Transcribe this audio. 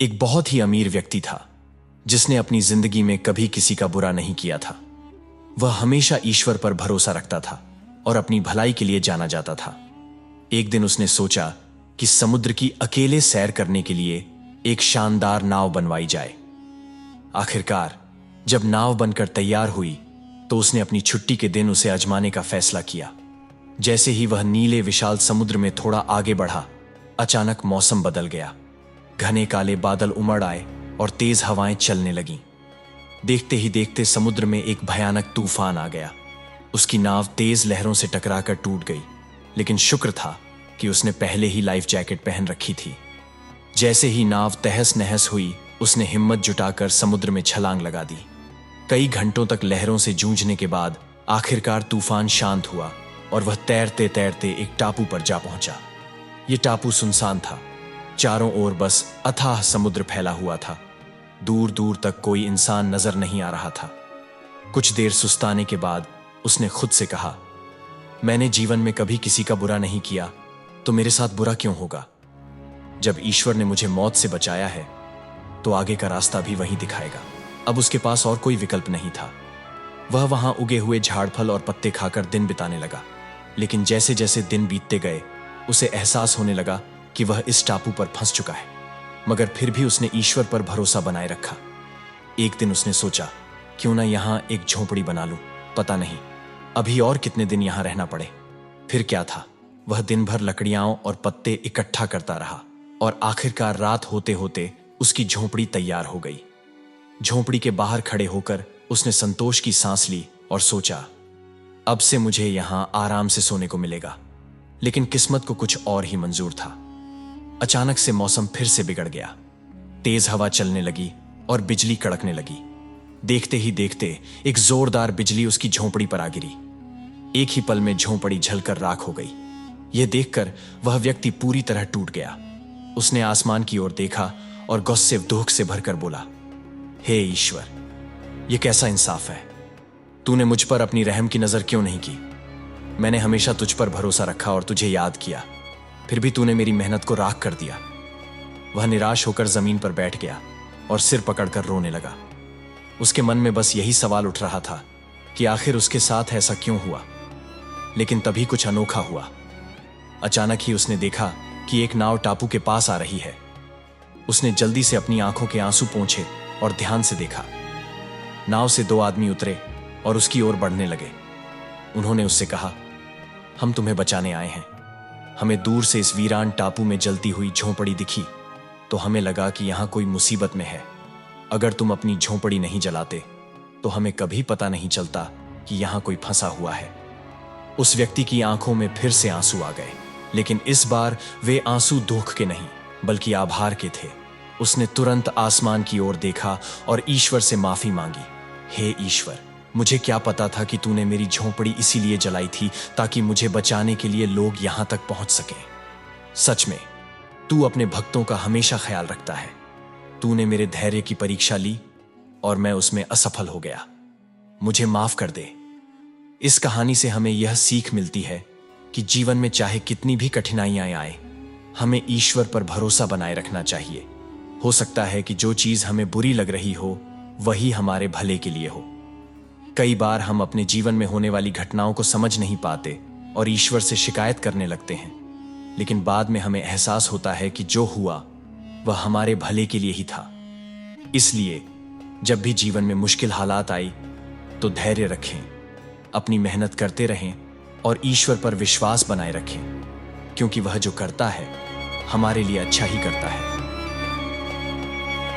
एक बहुत ही अमीर व्यक्ति था जिसने अपनी जिंदगी में कभी किसी का बुरा नहीं किया था। वह हमेशा ईश्वर पर भरोसा रखता था और अपनी भलाई के लिए जाना जाता था। एक दिन उसने सोचा कि समुद्र की अकेले सैर करने के लिए एक शानदार नाव बनवाई जाए। आखिरकार जब नाव बनकर तैयार हुई तो उसने अपनी छुट्टी के दिन उसे आजमाने का फैसला किया। जैसे ही वह नीले विशाल समुद्र में थोड़ा आगे बढ़ा, अचानक मौसम बदल गया। घने काले बादल उमड़ आए और तेज हवाएं चलने लगीं। देखते ही देखते समुद्र में एक भयानक तूफान आ गया। उसकी नाव तेज लहरों से टकराकर टूट गई, लेकिन शुक्र था कि उसने पहले ही लाइफ जैकेट पहन रखी थी। जैसे ही नाव तहस नहस हुई, उसने हिम्मत जुटाकर समुद्र में छलांग लगा दी। कई घंटों तक लहरों से जूझने के बाद आखिरकार तूफान शांत हुआ और वह तैरते तैरते एक टापू पर जा पहुंचा। यह टापू सुनसान था। चारों ओर बस अथाह समुद्र फैला हुआ था। दूर दूर तक कोई इंसान नजर नहीं आ रहा था। कुछ देर सुस्ताने के बाद उसने खुद से कहा, मैंने जीवन में कभी किसी का बुरा नहीं किया, तो मेरे साथ बुरा क्यों होगा? जब ईश्वर ने मुझे मौत से बचाया है तो आगे का रास्ता भी वही दिखाएगा। अब उसके पास और कोई विकल्प नहीं था। वह वहां उगे हुए झाड़फल और पत्ते खाकर दिन बिताने लगा। लेकिन जैसे जैसे दिन बीतते गए, उसे एहसास होने लगा कि वह इस टापू पर फंस चुका है। मगर फिर भी उसने ईश्वर पर भरोसा बनाए रखा। एक दिन उसने सोचा, क्यों ना यहां एक झोपड़ी बना लूं। पता नहीं अभी और कितने दिन यहां रहना पड़े। फिर क्या था, वह दिन भर लकड़ियां और पत्ते इकट्ठा करता रहा और आखिरकार रात होते होते उसकी झोपड़ी तैयार हो गई। झोपड़ी के बाहर खड़े होकर उसने संतोष की सांस ली और सोचा, अब से मुझे यहां आराम से सोने को मिलेगा। लेकिन किस्मत को कुछ और ही मंजूर था। अचानक से मौसम फिर से बिगड़ गया। तेज हवा चलने लगी और बिजली कड़कने लगी। देखते ही देखते एक जोरदार बिजली उसकी झोपड़ी पर आ गिरी। एक ही पल में झोपड़ी जलकर राख हो गई। यह देखकर वह व्यक्ति पूरी तरह टूट गया। उसने आसमान की ओर देखा और गुस्से दुख से भरकर बोला, हे ईश्वर, यह कैसा इंसाफ है? तूने मुझ पर अपनी रहम की नजर क्यों नहीं की? मैंने हमेशा तुझ पर भरोसा रखा और तुझे याद किया, फिर भी तूने मेरी मेहनत को राख कर दिया। वह निराश होकर जमीन पर बैठ गया और सिर पकड़कर रोने लगा। उसके मन में बस यही सवाल उठ रहा था कि आखिर उसके साथ ऐसा क्यों हुआ। लेकिन तभी कुछ अनोखा हुआ। अचानक ही उसने देखा कि एक नाव टापू के पास आ रही है। उसने जल्दी से अपनी आंखों के आंसू पोंछे और ध्यान से देखा। नाव से दो आदमी उतरे और उसकी ओर बढ़ने लगे। उन्होंने उससे कहा, हम तुम्हें बचाने आए हैं। हमें दूर से इस वीरान टापू में जलती हुई झोपड़ी दिखी तो हमें लगा कि यहां कोई मुसीबत में है। अगर तुम अपनी झोपड़ी नहीं जलाते तो हमें कभी पता नहीं चलता कि यहां कोई फंसा हुआ है। उस व्यक्ति की आंखों में फिर से आंसू आ गए, लेकिन इस बार वे आंसू दुख के नहीं बल्कि आभार के थे। उसने तुरंत आसमान की ओर देखा और ईश्वर से माफी मांगी, हे ईश्वर, मुझे क्या पता था कि तूने मेरी झोपड़ी इसीलिए जलाई थी ताकि मुझे बचाने के लिए लोग यहां तक पहुंच सकें। सच में तू अपने भक्तों का हमेशा ख्याल रखता है। तूने मेरे धैर्य की परीक्षा ली और मैं उसमें असफल हो गया। मुझे माफ कर दे। इस कहानी से हमें यह सीख मिलती है कि जीवन में चाहे कितनी भी कठिनाइयां आए, हमें ईश्वर पर भरोसा बनाए रखना चाहिए। हो सकता है कि जो चीज हमें बुरी लग रही हो वही हमारे भले के लिए हो। कई बार हम अपने जीवन में होने वाली घटनाओं को समझ नहीं पाते और ईश्वर से शिकायत करने लगते हैं, लेकिन बाद में हमें एहसास होता है कि जो हुआ वह हमारे भले के लिए ही था। इसलिए जब भी जीवन में मुश्किल हालात आई तो धैर्य रखें, अपनी मेहनत करते रहें और ईश्वर पर विश्वास बनाए रखें, क्योंकि वह जो करता है हमारे लिए अच्छा ही करता है।